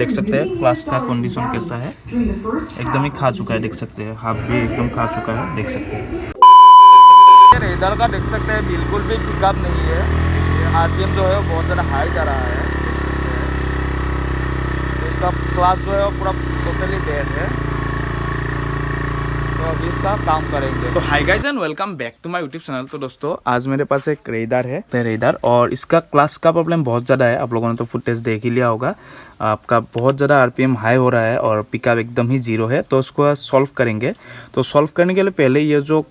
देख सकते हैं क्लास का कंडीशन कैसा है, एकदम ही खा चुका है। देख सकते हैं हाफ भी एकदम खा चुका है। देख सकते हैं इधर का देख सकते हैं बिल्कुल भी पिकअप नहीं है। आरपीएम जो है वो बहुत ज़्यादा हाई जा रहा है। देख सकते हैं तो इसका क्लास जो है वो पूरा टोटली डेड है। तो अभी इसका काम करेंगे। तो hi guys and welcome back to my YouTube channel. तो दोस्तों आज मेरे पास एक रेडर है और इसका क्लास का प्रॉब्लम बहुत ज़्यादा है। आप लोगों ने तो फुटेज देख ही लिया होगा। आपका बहुत ज़्यादा आरपीएम हाई हो रहा है और पिकअप एकदम ही जीरो है। तो उसको सॉल्व करेंगे। तो सॉल्व करने के लिए पहले ये जो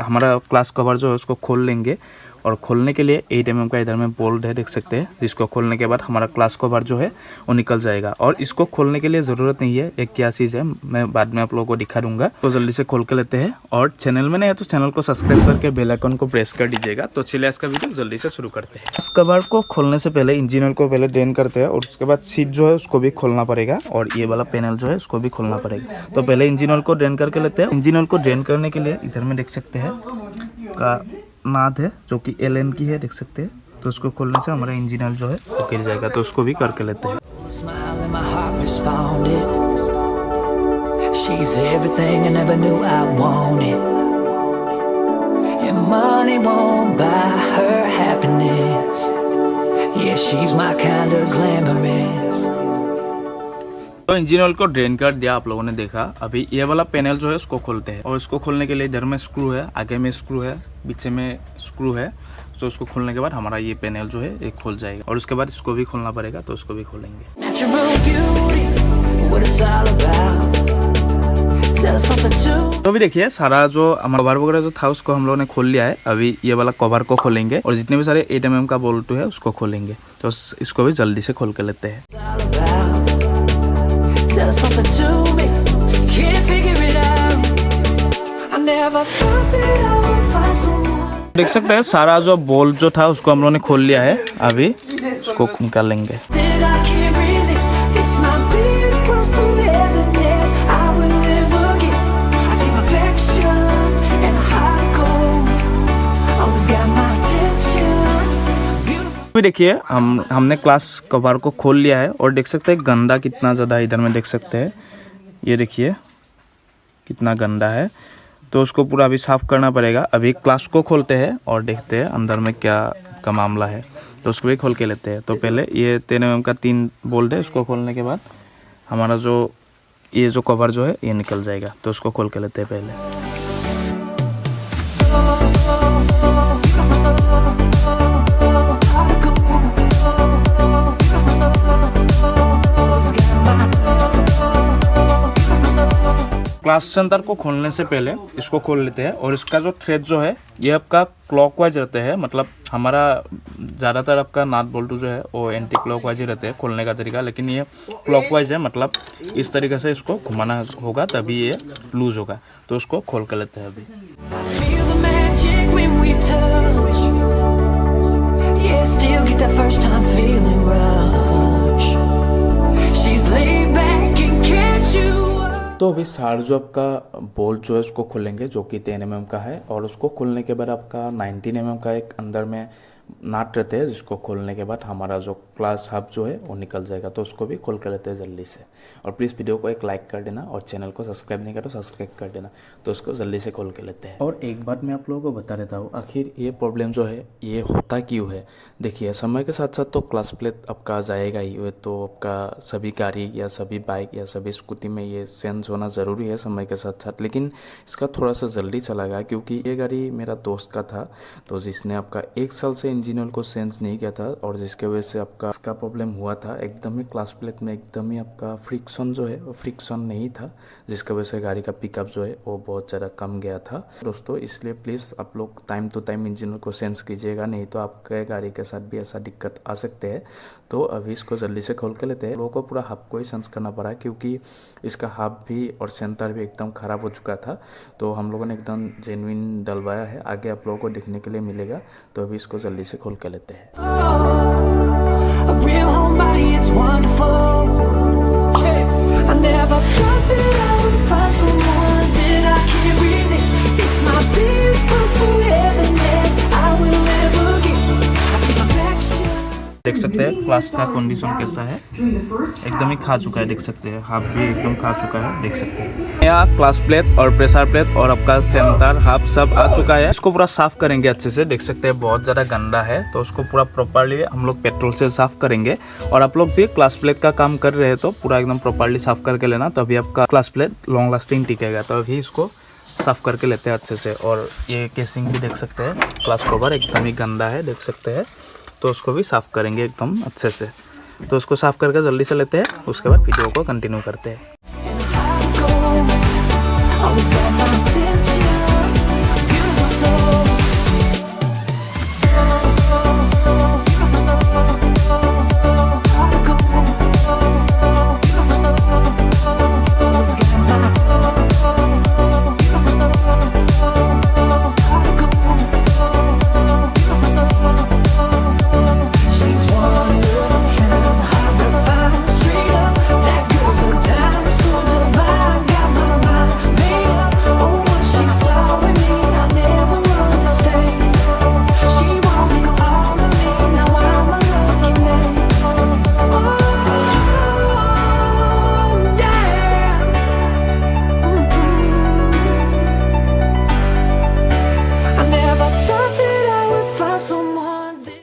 हमारा क्लास कवर जो है उसको खोल लेंगे। और खोलने के लिए 8 mm का इधर में बोल्ट है, देख सकते हैं। जिसको खोलने के बाद हमारा क्लास कवर जो है वो निकल जाएगा। और इसको खोलने के लिए ज़रूरत नहीं है, एक क्या चीज़ है मैं बाद में आप लोगों को दिखा दूंगा। तो जल्दी से खोल के लेते हैं। और चैनल में नहीं है तो चैनल को सब्सक्राइब करके बेल आइकन को प्रेस कर दीजिएगा। तो चलिए इसका वीडियो जल्दी से शुरू करते हैं। इस कवर को खोलने से पहले इंजन ऑयल को पहले ड्रेन करते हैं और उसके बाद सीट जो है उसको भी खोलना पड़ेगा। और ये वाला पैनल जो है उसको भी खोलना पड़ेगा। तो पहले इंजन ऑयल को ड्रेन करके लेते हैं। इंजन ऑयल को ड्रेन करने के लिए इधर में देख सकते हैं का नाद है जो कि LN की है, देख सकते हैं। तो उसको खोलने से हमारा इंजन ऑयल जो है वो गिर जाएगा। तो उसको भी करके लेते हैं। तो इंजन ऑयल को ड्रेन कर दिया, आप लोगों ने देखा। अभी ये वाला पैनल जो है उसको खोलते हैं। और इसको खोलने के लिए इधर में स्क्रू है, आगे में स्क्रू है, पीछे में स्क्रू है। तो उसको खोलने के बाद हमारा ये पैनल जो है ये खोल जाएगा। और उसके बाद इसको भी खोलना पड़ेगा। तो उसको भी खोलेंगे। तो अभी देखिए सारा जो हमारा कवर वगैरह जो था उसको हम लोगों ने खोल लिया है। अभी ये वाला कवर को खोलेंगे और जितने भी सारे 8 mm का बोल्ट है उसको खोलेंगे। तो इसको भी जल्दी से खोल के लेते हैं। देख सकते हैं सारा जो बोल्ट जो था उसको हम लोगों ने खोल लिया है। अभी उसको निकालेंगे। अभी देखिए हमने क्लास कवर को खोल लिया है और देख सकते हैं गंदा कितना ज़्यादा इधर में देख सकते हैं। ये देखिए कितना गंदा है। तो उसको पूरा अभी साफ़ करना पड़ेगा। अभी क्लास को खोलते हैं और देखते हैं अंदर में क्या का मामला है। तो उसको भी खोल के लेते हैं। तो पहले ये 10 mm का 3 बोल्ट है, उसको खोलने के बाद हमारा जो ये जो कवर जो है ये निकल जाएगा। तो उसको खोल के लेते हैं पहले। क्लास सेंटर को खोलने से पहले इसको खोल लेते हैं। और इसका जो थ्रेड जो है ये आपका क्लॉकवाइज रहते हैं। मतलब हमारा ज़्यादातर आपका नाट बोल्ट जो है वो एंटी क्लॉकवाइज ही रहते हैं खोलने का तरीका। लेकिन ये क्लॉकवाइज है, मतलब इस तरीके से इसको घुमाना होगा तभी ये लूज होगा। तो उसको खोल कर लेते हैं अभी। तो अभी सार जो आपका बोल्ट जो है उसको खोलेंगे जो कि 10 mm का है। और उसको खोलने के बाद आपका 19 mm का एक अंदर में नाट रहते हैं जिसको खोलने के बाद हमारा जो क्लास हब जो है वो निकल जाएगा। तो उसको भी खोल कर लेते हैं जल्दी से। और प्लीज़ वीडियो को एक लाइक कर देना और चैनल को सब्सक्राइब नहीं करो सब्सक्राइब कर देना। तो उसको जल्दी से खोल के लेते हैं। और एक बात मैं आप लोगों को बता देता हूँ, आखिर ये प्रॉब्लम जो है ये होता क्यों है। देखिए समय के साथ साथ तो क्लास प्लेट आपका जाएगा ही। तो आपका सभी गाड़ी या सभी बाइक या सभी स्कूटी में ये सेंस होना ज़रूरी है समय के साथ साथ। लेकिन इसका थोड़ा सा जल्दी चला गया क्योंकि ये गाड़ी मेरा दोस्त का था। तो जिसने आपका 1 साल से इंजन ऑयल को सेंस नहीं किया था और जिसके वजह से आपका इसका प्रॉब्लम हुआ था। एकदम ही क्लास प्लेट में एकदम ही आपका फ्रिक्शन जो है वो फ्रिक्शन नहीं था, जिसकी वजह से गाड़ी का पिकअप जो है वो बहुत ज़्यादा कम गया था दोस्तों। इसलिए प्लीज़ आप लोग time to time engine oil को सेंस कीजिएगा, नहीं तो आपके गाड़ी के साथ भी ऐसा दिक्कत आ सकते हैं। तो अभी इसको जल्दी से खोल के लेते हैं। लोगों को पूरा हब को ही सेंस करना पड़ा क्योंकि इसका हब भी और सेंटर भी एकदम ख़राब हो चुका था। तो हम लोगों ने एकदम जेन्युइन डलवाया है, आगे आप लोगों को देखने के लिए मिलेगा। तो अभी इसको जल्दी से खोल के लेते हैं। देख सकते हैं क्लास का कंडीशन कैसा है, एकदम ही खा चुका है, देख सकते हैं हाफ भी एकदम खा चुका है, देख सकते हैं। यहाँ क्लास प्लेट और प्रेशर प्लेट और आपका सेंटर हाफ सब आ चुका है। इसको पूरा साफ करेंगे अच्छे से, देख सकते हैं बहुत ज़्यादा गंदा है, तो उसको पूरा प्रॉपरली हम लोग पेट्रोल से साफ करेंगे। और आप लोग भी क्लास प्लेट का काम कर रहे हैं तो पूरा एकदम प्रॉपरली साफ करके लेना, तभी आपका क्लास प्लेट लॉन्ग लास्टिंग टिकेगा। तो अभी इसको साफ करके लेते हैं अच्छे से। और ये केसिंग भी देख सकते हैं, क्लास कवर एकदम ही गंदा है, देख सकते हैं, तो उसको भी साफ करेंगे एकदम अच्छे से। तो उसको साफ करके जल्दी से लेते हैं, उसके बाद वीडियो को कंटिन्यू करते हैं।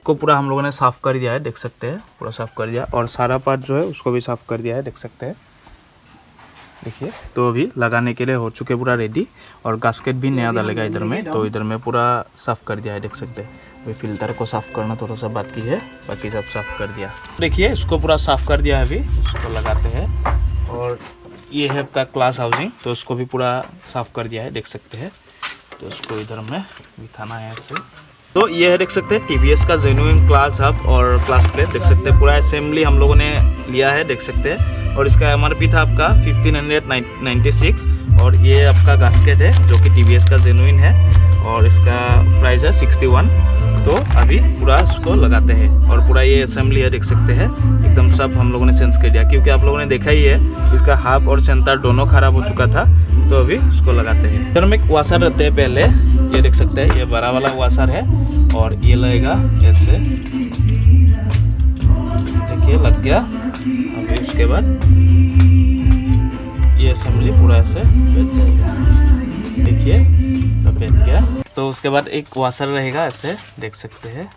को पूरा हम लोगों ने साफ़ कर दिया है, देख सकते हैं पूरा साफ़ कर दिया। और सारा पार्ट जो है उसको भी साफ़ कर दिया है, देख सकते हैं, देखिए। तो अभी लगाने के लिए हो चुके पूरा रेडी। और गास्केट भी नया डालेगा इधर में, तो इधर में पूरा साफ़ कर दिया है, देख सकते हैं। अभी फिल्टर को साफ़ करना थोड़ा सा बाकी है, बाकी सब साफ़ कर दिया। देखिए इसको पूरा साफ़ कर दिया है, अभी इसको लगाते हैं। और ये है आपका क्लास हाउसिंग, तो उसको भी पूरा साफ़ कर दिया है, देख सकते हैं। तो इसको इधर में बिठाना है ऐसे। तो ये है, देख सकते हैं TVS का जेन्युइन क्लास हब और क्लास प्लेट, देख सकते हैं पूरा असेंबली हम लोगों ने लिया है, देख सकते हैं। और इसका MRP था आपका 1596। और ये आपका गास्केट है जो कि TVS का जेन्युइन है, और इसका प्राइस है 61। तो अभी पूरा इसको लगाते हैं। और पूरा ये असेंबली है, देख सकते हैं, एकदम सब हम लोगों ने सेंस कर दिया, क्योंकि आप लोगों ने देखा ही है इसका हाफ और सेंटर दोनों खराब हो चुका था। तो अभी इसको लगाते हैं। इधर में एक वाशर रहते हैं पहले, ये देख सकते हैं, ये बड़ा वाला वाशर है। और ये लगेगा ऐसे, देखिए लग गया। अभी उसके बाद ये असेंबली पूरा ऐसे बैठ जाएगा, देखिए तो बैठ गया। तो उसके बाद एक वाशर रहेगा ऐसे, देख सकते हैं।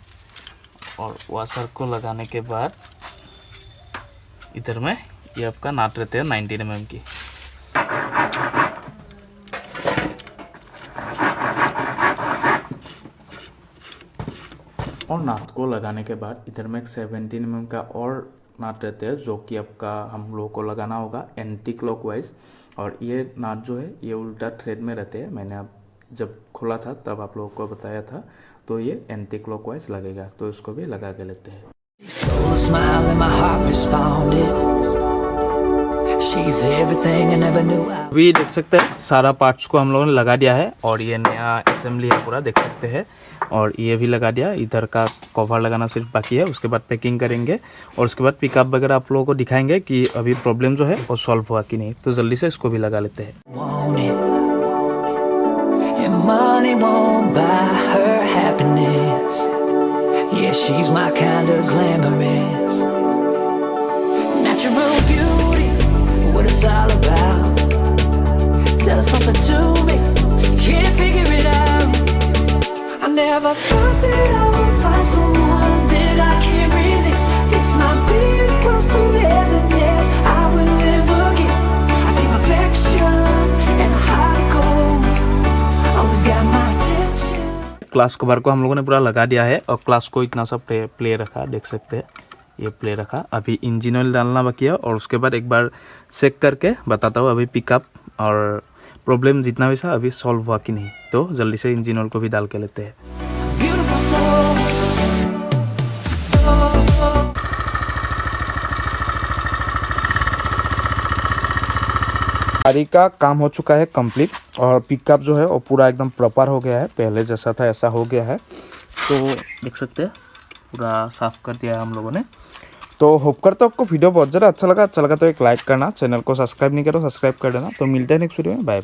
और वाशर को लगाने के बाद इधर में ये आपका नाट रहते हैं 19 mm की। और नाट को लगाने के बाद इधर में एक 17 mm का और नाट रहते हैं, जो कि आपका हम लोगों को लगाना होगा एंटी क्लॉकवाइज। और ये नाट जो है ये उल्टा थ्रेड में रहते हैं, मैंने अब जब खोला था तब आप लोगों को बताया था। तो ये एंटी क्लॉकवाइज लगेगा, तो इसको भी लगा के लेते हैं। अभी देख सकते हैं सारा पार्ट्स को हम लोगों ने लगा दिया है। और ये नया असेंबली है पूरा, देख सकते हैं। और ये भी लगा दिया, इधर का कवर लगाना सिर्फ बाकी है। उसके बाद पैकिंग करेंगे और उसके बाद पिकअप वगैरह आप लोगों को दिखाएंगे कि अभी प्रॉब्लम जो है वो सॉल्व हुआ कि नहीं। तो जल्दी से इसको भी लगा लेते हैं। What it's all about. Tell us something to me. Can't figure it out. I never thought that I would find someone that I can't resist. This might be as close to heaven as I will ever get. I see perfection and a heart of gold. Always got my attention. Class cover को हम लोगों ने पूरा लगा दिया है। और class को इतना सा प्ले रखा, देख सकते हैं, ये प्ले रखा। अभी इंजन ऑयल डालना बाकी है। और उसके बाद एक बार चेक करके बताता हूँ अभी पिकअप और प्रॉब्लम जितना भी था अभी सॉल्व हुआ कि नहीं। तो जल्दी से इंजन ऑयल को भी डाल के लेते हैं। गाड़ी का काम हो चुका है कंप्लीट। और पिकअप जो है वो पूरा एकदम प्रॉपर हो गया है, पहले जैसा था ऐसा हो गया है। तो देख सकते हैं पूरा साफ कर दिया है हम लोगों ने। तो होप करता हूँ आपको वीडियो बहुत ज़्यादा अच्छा लगा तो एक लाइक करना, चैनल को सब्सक्राइब नहीं करो सब्सक्राइब कर देना। तो मिलते हैं नेक्स्ट वीडियो में, बाय।